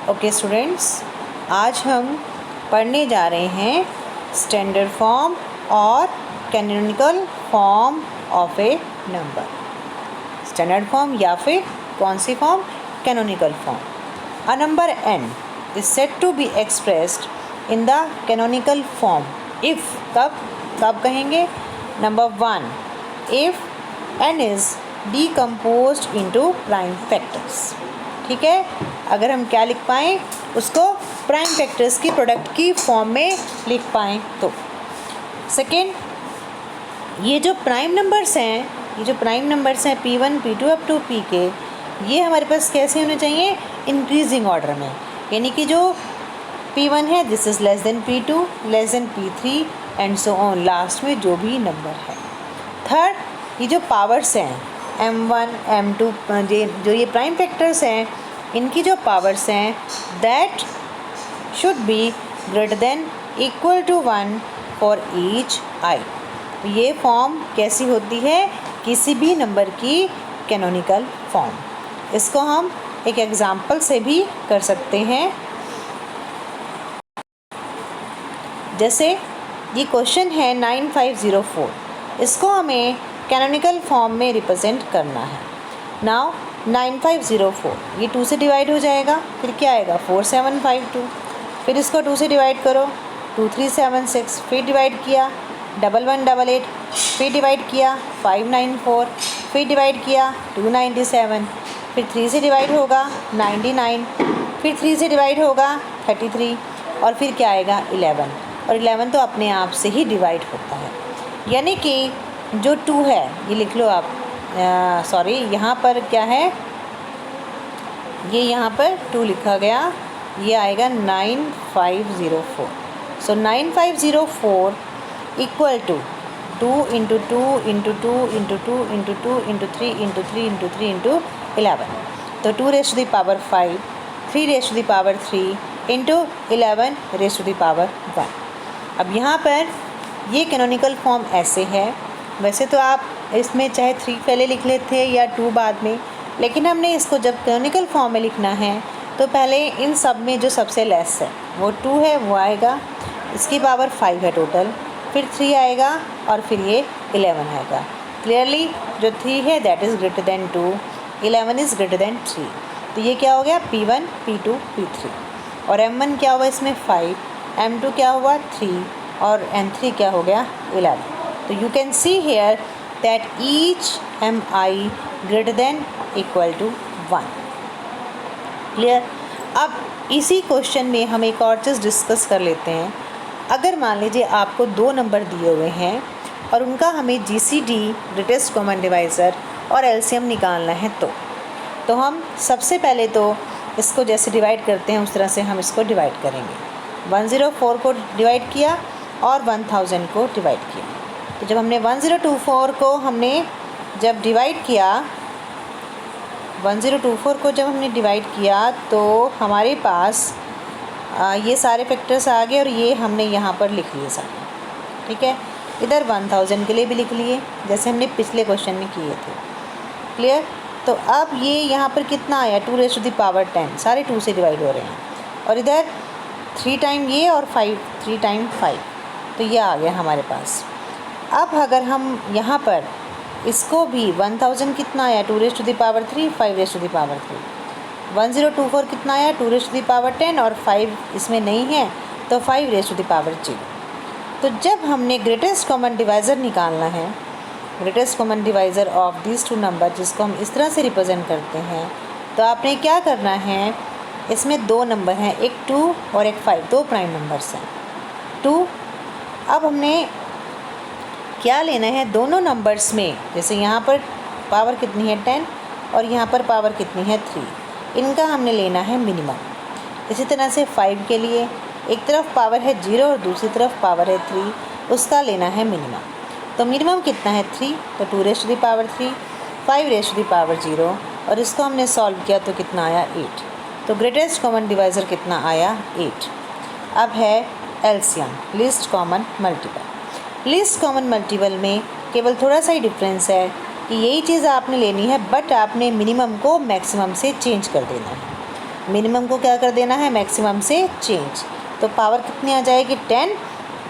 Okay students, आज हम पढ़ने जा रहे हैं स्टैंडर्ड फॉर्म और canonical form of a number. Standard form या फिर कौन सी form? Canonical form. A number n is said to be expressed in the canonical form if कब कहेंगे? Number 1, if n is decomposed into prime factors। ठीक है, अगर हम क्या लिख पाएँ उसको प्राइम फैक्टर्स की प्रोडक्ट की फॉर्म में लिख पाएँ तो। सेकेंड, ये जो प्राइम नंबर्स हैं P1 P2 up to Pk, ये हमारे पास कैसे होने चाहिए? इंक्रीजिंग ऑर्डर में, यानी कि जो P1 है this is less than P2, less than P3 and so on, last में जो भी नंबर है। थर्ड, ये जो पावर्स हैं M1 M2, जो ये प्राइम फैक्टर्स हैं, इनकी जो पावर्स हैं that should be greater than equal to 1 for each i। ये फॉर्म कैसी होती है? किसी भी नंबर की कैनोनिकल फॉर्म। इसको हम एक एग्जाम्पल से भी कर सकते हैं। जैसे ये क्वेश्चन है 9504, इसको हमें कैनोनिकल फॉर्म में रिप्रेजेंट करना है। नाउ 9504 ये 2 से डिवाइड हो जाएगा, फिर क्या आएगा? 4752, फिर इसको 2 से डिवाइड करो 2376, फिर डिवाइड किया 1188, फिर डिवाइड किया 594, फिर डिवाइड किया 297, फिर 3 से डिवाइड होगा 99, फिर 3 से डिवाइड होगा 33 और फिर क्या आएगा? 11। और 11 तो अपने आप से ही डिवाइड होता है, यानी कि जो 2 है ये लिख लो आप, सॉरी यहाँ पर क्या है, ये यहाँ पर 2 लिखा गया, ये आएगा 9504। So 9504 equal to 2 into 2 into 2 into 2 into 2 into 3 into 3 into 3 into 11। तो 2 raise to the power 5, 3 raise to the power 3 into 11 raise to the power 1। अब यहाँ पर ये कैनोनिकल फॉर्म ऐसे है। वैसे तो आप इसमें चाहे 3 पहले लिख लेते या 2 बाद में, लेकिन हमने इसको जब कैनोनिकल फॉर्म में लिखना है तो पहले इन सब में जो सबसे लेस है वो 2 है, वो आएगा, इसकी पावर 5 है टोटल, फिर 3 आएगा और फिर ये 11 आएगा। क्लियरली जो 3 है that is greater than 2, 11 is greater than 3। तो ये क्या हो गया? P1 P2 P3। और M1 क्या हुआ इसमें? 5, M2 क्या हुआ? 3 और M3 क्या हो गया? 11। तो you can see here that each Mi greater than equal to 1। Clear? अब इसी क्वेश्चन में हम एक और चीज़ डिस्कस कर लेते हैं। अगर मान लीजिए आपको 2 नंबर दिए हुए हैं और उनका हमें GCD ग्रेटेस्ट कॉमन डिवाइज़र और LCM निकालना है तो हम सबसे पहले तो इसको जैसे डिवाइड करते हैं उस तरह से हम इसको डिवाइड करेंगे। 104 को डिवाइड किया और 1000 को डिवाइड किया। तो जब हमने 1024 को हमने जब डिवाइड किया 1024 को जब हमने डिवाइड किया तो हमारे पास ये सारे फैक्टर्स आ गए और ये हमने यहाँ पर लिख लिए सारे। ठीक है, इधर 1000 के लिए भी लिख लिए जैसे हमने पिछले क्वेश्चन में किए थे। क्लियर? तो अब ये यहाँ पर कितना आया? 2 रेज़ टू द पावर 10, सारे 2 से डिवाइड हो रहे हैं। और इधर 3 टाइम ये और 3 टाइम 5, तो ये आ गया हमारे पास। अब अगर हम यहाँ पर इसको भी 1000 कितना आया? 2 raise to the power 3, 5 raise to the power 3। 1024 कितना आया? 2 रेज़ टू द पावर 10 और 5 इसमें नहीं है तो 5 रेज़ टू द पावर 0। तो जब हमने ग्रेटेस्ट कॉमन डिवाइज़र निकालना है, greatest common divisor of this 2 number, जिसको हम इस तरह से रिप्रेजेंट करते हैं, तो आपने क्या करना है, इसमें 2 नंबर हैं, एक 2 और एक 5, 2 प्राइम नंबर्स हैं 2। अब हमने क्या लेना है? दोनों नंबर्स में, जैसे यहाँ पर पावर कितनी है 10 और यहाँ पर पावर कितनी है 3, इनका हमने लेना है मिनिमम। इसी तरह से 5 के लिए एक तरफ पावर है 0 और दूसरी तरफ पावर है 3, उसका लेना है मिनिमम। तो मिनिमम कितना है 3, तो 2 raise to the power 3, 5 raise to the power 0 और इसको हमने सॉल्व किया तो कितना आया? 8। तो ग्रेटेस्ट कॉमन डिवाइज़र कितना आया? 8। अब है LCM, least common multiple. Least common multiple में केवल थोड़ा सा ही डिफरेंस है कि यही चीज़ आपने लेनी है बट आपने मिनिमम को मैक्सिमम से चेंज कर देना है। मिनिमम को क्या कर देना है, मैक्सिमम से चेंज। तो पावर कितनी आ जाएगी, 10,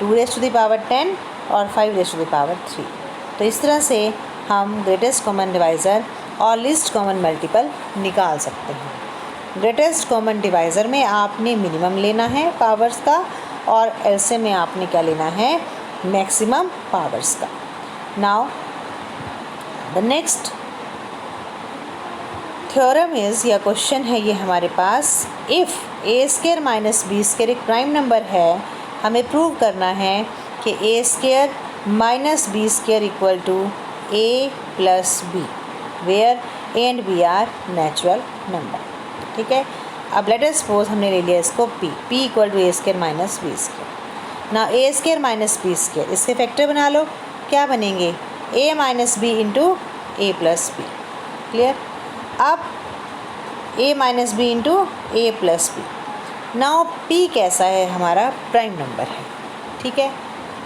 2 रेज़ टू द पावर 10 और 5 रेज़ टू द पावर 3। तो इस तरह से हम ग्रेटेस्ट कॉमन डिवाइज़र और लीस्ट कॉमन मल्टीपल निकाल सकते हैं। ग्रेटेस्ट कॉमन डिवाइज़र में आपने मिनिमम लेना है पावर्स का और एलसीएम में आपने क्या लेना है, मैक्सिमम पावर्स का। Now the next theorem is, या क्वेश्चन है ये हमारे पास, if A square minus B square एक प्राइम नंबर है, हमें प्रूव करना है कि A square minus B square equal to A plus B, where A and B are natural number. ठीक है, अब लेट अस सपोज हमने ले लिया इसको p equal to A square minus B square. ना A square minus B square, इसके factor बना लो, क्या बनेंगे, a minus B into A plus B. Clear. अब a minus B into A plus B. Now p कैसा है, हमारा प्राइम नंबर है। ठीक है,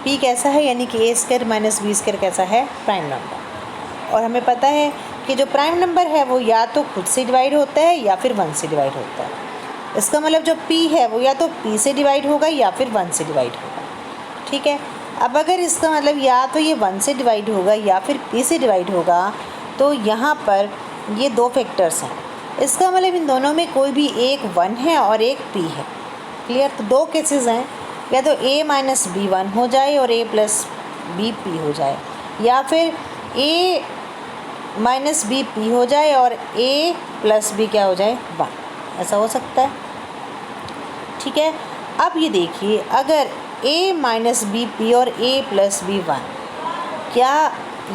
p कैसा है, यानी कि A square minus B square कैसा है, प्राइम नंबर। और हमें पता है कि जो प्राइम नंबर है वो या तो खुद से डिवाइड होता है या फिर 1 से डिवाइड होता है। इसका मतलब जो p है वो या तो p से डिवाइड होगा या फिर 1 से डिवाइड होगा। ठीक है, अब अगर इसका मतलब या तो ये 1 से डिवाइड होगा या फिर p से डिवाइड होगा, तो यहाँ पर ये दो फैक्टर्स हैं। इसका मतलब इन दोनों में कोई भी एक 1 है और एक p है। क्लियर। तो दो केसेस हैं, या तो a माइनस बी 1 हो जाए और a प्लस बी p हो जाए, या फिर a माइनस बी p हो जाए और a प्लस b क्या हो जाए, 1। ऐसा हो सकता है। ठीक है, अब ये देखिए, अगर a माइनस बी p और a प्लस बी 1, क्या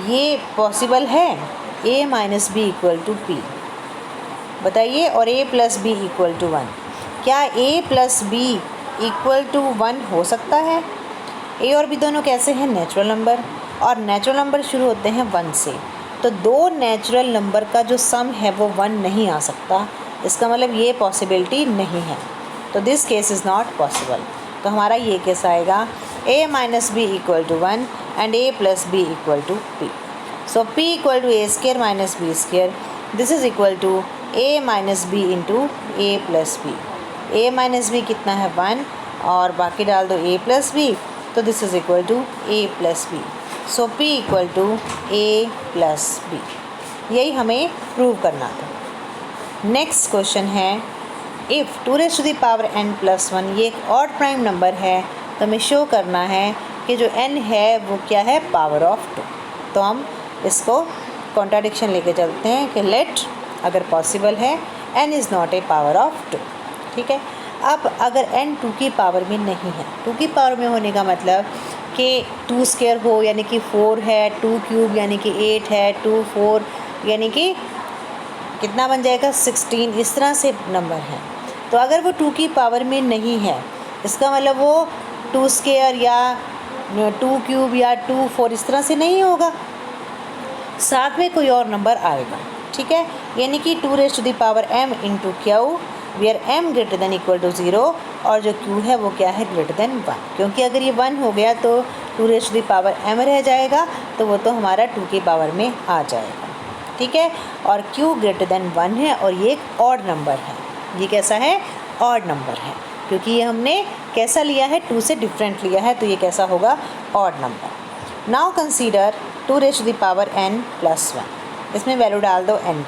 ये पॉसिबल है, a minus B equal to p, बताइए, और a plus B equal to 1, क्या a plus B equal to 1 हो सकता है। a और b दोनों कैसे हैं, नेचुरल नंबर, और नेचुरल नंबर शुरू होते हैं 1 से। तो दो नेचुरल नंबर का जो सम है वो 1 नहीं आ सकता, इसका मतलब ये पॉसिबिलिटी नहीं है। तो this case is not possible. तो हमारा ये केस आएगा a minus B equal to 1 and a plus B equal to p। So p equal to A square minus B square, this is equal to a minus B into A plus B. a minus B कितना है, 1, और बाकी डाल दो a plus B, तो this is equal to a plus B. So p equal to a plus B, यही हमें prove करना था। नेक्स्ट क्वेश्चन है, if 2 raise to the power n plus 1 ये एक ऑड प्राइम नंबर है, तो हमें शो करना है कि जो n है वो क्या है, पावर ऑफ 2। तो हम इसको कॉन्ट्राडिक्शन लेके चलते हैं कि लेट, अगर पॉसिबल है, n is not a power of 2। ठीक है, अब अगर n 2 की पावर में नहीं है, 2 की पावर में होने का मतलब कि 2 स्क्वायर हो यानी कि 4 है, 2 क्यूब यानी कि 8 है, 2 4 यानी कि कितना बन जाएगा, 16, इस तरह से नंबर हैं। तो अगर वो 2 की पावर में नहीं है, इसका मतलब वो 2 स्क्वायर या 2 क्यूब या 2 4 इस तरह से नहीं होगा, साथ में कोई और नंबर आएगा। ठीक है, यानी कि 2 raise to the power m into Q, where m greater than equal to 0 और जो q है वो क्या है, ग्रेटर देन 1। क्योंकि अगर ये 1 हो गया तो 2 raise to the power m रह जाएगा, तो वो तो हमारा 2 की पावर में आ जाएगा। ठीक है, और q ग्रेटर देन 1 है और ये एक ऑड नंबर है। ये कैसा है, ऑड नंबर है, क्योंकि ये हमने कैसा लिया है, 2 से डिफरेंट लिया है, तो ये कैसा होगा, odd number. Now consider 2 raise to the power n plus 1, इसमें वैल्यू डाल दो n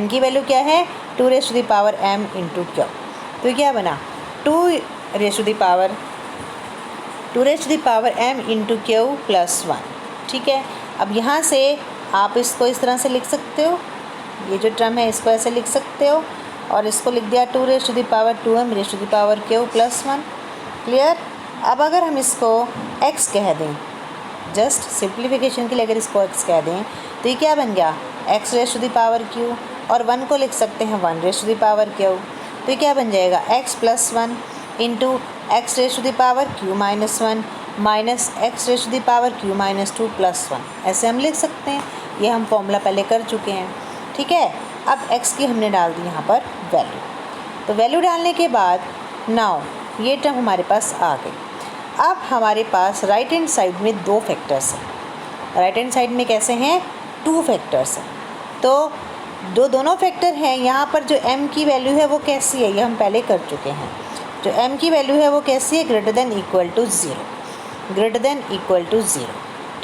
की वैल्यू क्या है, 2 raise to the power m into Q. तो क्या बना, 2 raise to the power m into Q plus 1। ठीक है, अब यहाँ से आप इसको इस तरह से लिख सकते हो, ये जो टर्म है इसको ऐसे लिख सकते हो, और इसको लिख दिया 2 raise to the power 2m raise to the power Q plus 1। Clear. अब अगर हम इसको x कह दें, जस्ट सिंप्लीफिकेशन के लिए अगर इसको x कह दें, तो ये क्या बन गया, x raise to the power q, और 1 को लिख सकते हैं 1 raise to the power q। तो ये क्या बन जाएगा, x plus 1 into X raise to the power q minus 1 minus X raise to the power q minus 2 plus 1। ऐसे हम लिख सकते हैं, ये हम फॉर्मूला पहले कर चुके हैं। ठीक है, अब x की हमने डाल दी यहाँ पर वैल्यू। तो वैल्यू डालने के बाद नाउ ये टर्म हमारे पास आ गई। अब हमारे पास राइट हैंड साइड में 2 फैक्टर्स हैं। राइट हैंड साइड में कैसे हैं, 2 फैक्टर्स हैं। तो दोनों फैक्टर हैं, यहाँ पर जो m की वैल्यू है वो कैसी है, ये हम पहले कर चुके हैं। जो m की वैल्यू है वो कैसी है, greater than equal to zero, greater than equal to zero.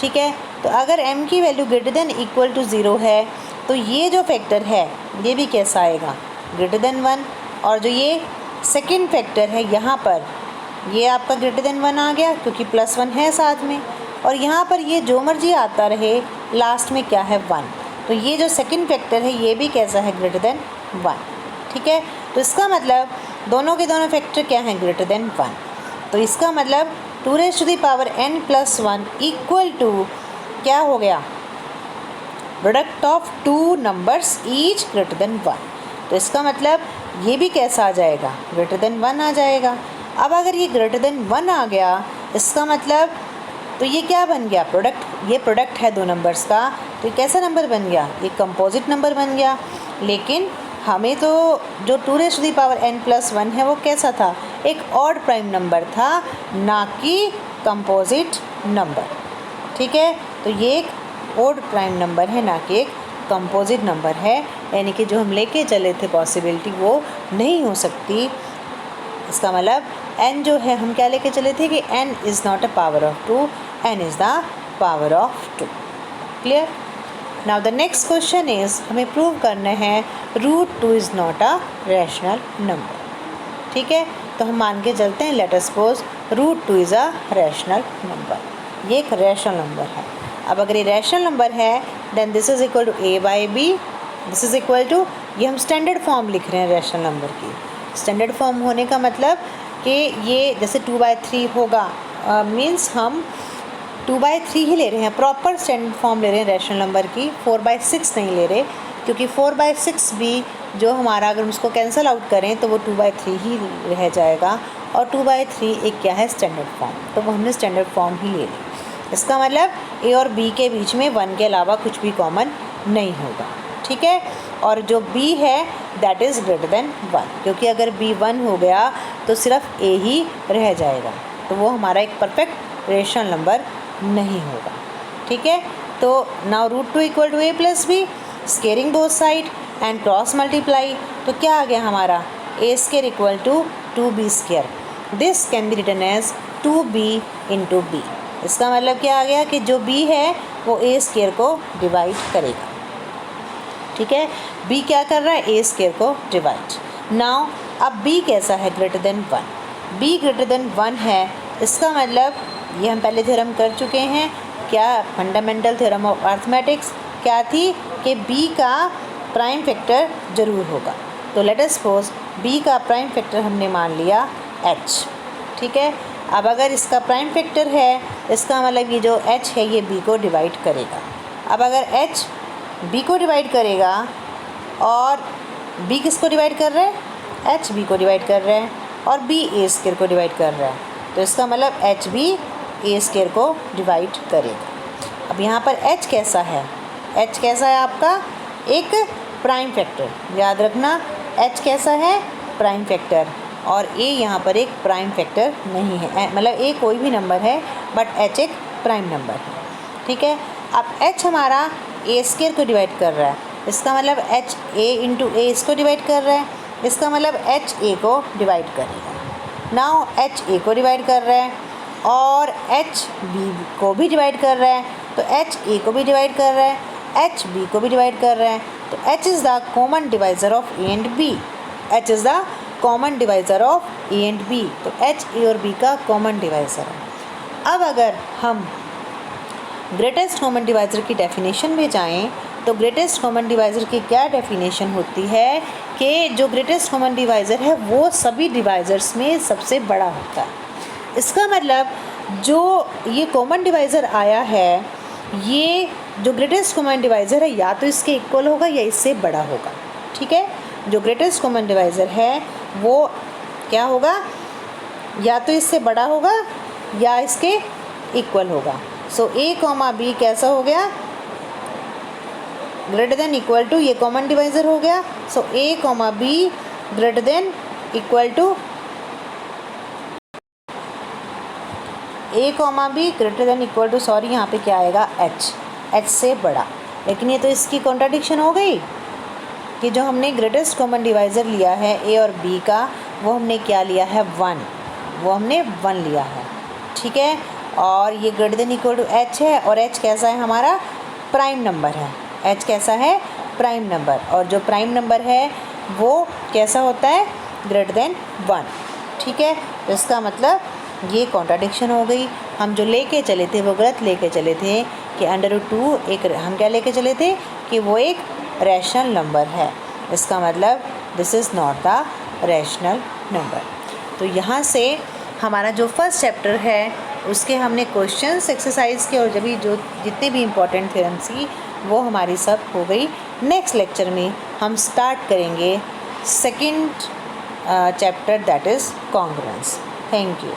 ठीक है, तो अगर m की value greater than equal to zero है तो ये जो फैक्टर है ये भी कैसा आएगा, ग्रेटर देन वन। और जो ये सेकंड फैक्टर है यहाँ पर ये आपका ग्रेटर देन वन आ गया क्योंकि प्लस वन है साथ में। और यहाँ पर ये जो मर्जी आता रहे लास्ट में क्या है, वन। तो ये जो सेकंड फैक्टर है ये भी कैसा है, ग्रेटर देन वन। ठीक है, तो इसका मतलब दोनों के दोनों फैक्टर क्या हैं, ग्रेटर देन वन। तो इसका मतलब 2n+1 इक्वल टू क्या हो गया, product of two numbers each greater than one. तो इसका मतलब ये भी कैसा आ जाएगा, ग्रेटर देन वन आ जाएगा। अब अगर ये ग्रेटर देन वन आ गया इसका मतलब तो ये क्या बन गया, प्रोडक्ट, ये प्रोडक्ट है दो नंबर्स का, तो ये कैसा नंबर बन गया, ये कंपोजिट नंबर बन गया। लेकिन हमें तो जो 2n+1 है वो कैसा था, एक ऑड प्राइम नंबर था, ना कि कंपोजिट नंबर। ठीक है, तो ये एक ऑड प्राइम नंबर है ना कि एक कंपोजिट नंबर है, यानी कि जो हम लेके चले थे पॉसिबिलिटी वो नहीं हो सकती। इसका मतलब n जो है हम क्या लेके चले थे कि n is not a power of two, n is the power of two. Clear. Now the next question is, हमें प्रूव करना है √2 is not a rational number. ठीक है, तो हम मान के चलते हैं, let us suppose √2 is a rational number, ये एक रैशनल नंबर है। अब अगर ये रैशनल नंबर है then this is equal to a/b, this is equal to, ये हम स्टैंडर्ड फॉर्म लिख रहे हैं रैशनल नंबर की। स्टैंडर्ड फॉर्म होने का मतलब कि ये जैसे 2/3 होगा, मीन्स हम 2/3 ही ले रहे हैं, प्रॉपर स्टैंडर्ड फॉर्म ले रहे हैं रैशनल नंबर की, 4/6 नहीं ले रहे, क्योंकि 4/6 भी जो हमारा अगर हम उसको कैंसिल आउट करें तो वो 2/3 ही रह जाएगा, और 2/3 एक क्या है, स्टैंडर्ड फॉर्म, तो वो हमने स्टैंडर्ड फॉर्म ही ले ली। इसका मतलब ए और बी के बीच में 1 के अलावा कुछ भी कॉमन नहीं होगा। ठीक है, और जो b है दैट इज़ ग्रेटर देन 1, क्योंकि अगर b 1 हो गया तो सिर्फ a ही रह जाएगा, तो वो हमारा एक परफेक्ट रेशनल नंबर नहीं होगा। ठीक है, तो now √2 equal to a+b, squaring both side and cross multiply, तो क्या आ गया हमारा, a² equal to 2b²। This can be written as 2b into b। इसका मतलब क्या आ गया कि जो b है वो a² को डिवाइड करेगा। ठीक है, b क्या कर रहा है, a² को डिवाइड। नाउ अब b कैसा है, greater then 1, b greater then 1 है। इसका मतलब ये हम पहले थ्योरम कर चुके हैं, क्या, फंडामेंटल थ्योरम ऑफ अर्थमेटिक्स क्या थी कि b का प्राइम फैक्टर ज़रूर होगा। तो लेट अस सपोज b का प्राइम फैक्टर हमने मान लिया h। ठीक है, अब अगर इसका प्राइम फैक्टर है इसका मतलब ये जो h है ये b को डिवाइड करेगा। अब अगर h b को डिवाइड करेगा और b किसको डिवाइड कर रहा है, h b को डिवाइड कर रहा है, और b a² को डिवाइड कर रहा है, तो इसका मतलब h b a² को डिवाइड करेगा। अब यहाँ पर h कैसा है, h कैसा है आपका, एक प्राइम फैक्टर, याद रखना h कैसा है, प्राइम फैक्टर, और a यहाँ पर एक प्राइम फैक्टर नहीं है, मतलब a कोई भी नंबर है बट h एक प्राइम नंबर है। ठीक है, अब h हमारा a² को डिवाइड कर रहा है, इसका मतलब h a इंटू a इसको डिवाइड कर रहा है, इसका मतलब h a को डिवाइड करेगा। नाउ h a को डिवाइड कर रहा है और h b को भी डिवाइड कर रहा है, तो h a को भी डिवाइड कर रहा है, h b को भी डिवाइड कर रहा है, तो h is the common divisor of a and b, h is the common divisor of a and b, तो h a और b का कॉमन डिवाइज़र है। अब अगर हम ग्रेटेस्ट कॉमन डिवाइज़र की डेफिनेशन में जाएं तो ग्रेटेस्ट कॉमन डिवाइज़र की क्या डेफिनेशन होती है कि जो ग्रेटेस्ट कॉमन डिवाइज़र है वो सभी डिवाइज़र्स में सबसे बड़ा होता है। इसका मतलब जो ये कॉमन डिवाइज़र आया है, ये जो ग्रेटेस्ट कॉमन डिवाइज़र है या तो इसके इक्वल होगा या इससे बड़ा होगा। ठीक है, जो ग्रेटेस्ट कॉमन डिवाइज़र है वो क्या होगा, या तो इससे बड़ा होगा या इसके इक्वल होगा। सो a, b कैसा हो गया, ग्रेटर देन इक्वल टू, ये कॉमन डिवाइज़र हो गया, so a, b greater than equal to a, b greater than equal to, sorry यहाँ पे क्या आएगा, h से बड़ा, लेकिन ये तो इसकी कॉन्ट्राडिक्शन हो गई, कि जो हमने ग्रेटेस्ट कॉमन डिवाइज़र लिया है ए और बी का, वो हमने क्या लिया है 1, वो हमने 1 लिया है, ठीक है। और ये greater than equal to H है, और एच कैसा है हमारा, प्राइम नंबर है। एच कैसा है, प्राइम नंबर, और जो प्राइम नंबर है वो कैसा होता है, ग्रेटर देन 1, ठीक है। तो इसका मतलब ये कॉन्ट्राडिक्शन हो गई। हम जो लेके चले थे वो गलत लेके चले थे कि √2 एक, हम क्या लेके चले थे कि वो एक रैशनल नंबर है। इसका मतलब this is not the rational number. तो यहाँ से हमारा जो फर्स्ट चैप्टर है उसके हमने क्वेश्चंस एक्सरसाइज के और जो जितने भी इम्पोर्टेंट थ्योरम्स की वो हमारी सब हो गई। नेक्स्ट लेक्चर में हम स्टार्ट करेंगे second chapter, that is congruence. Thank you.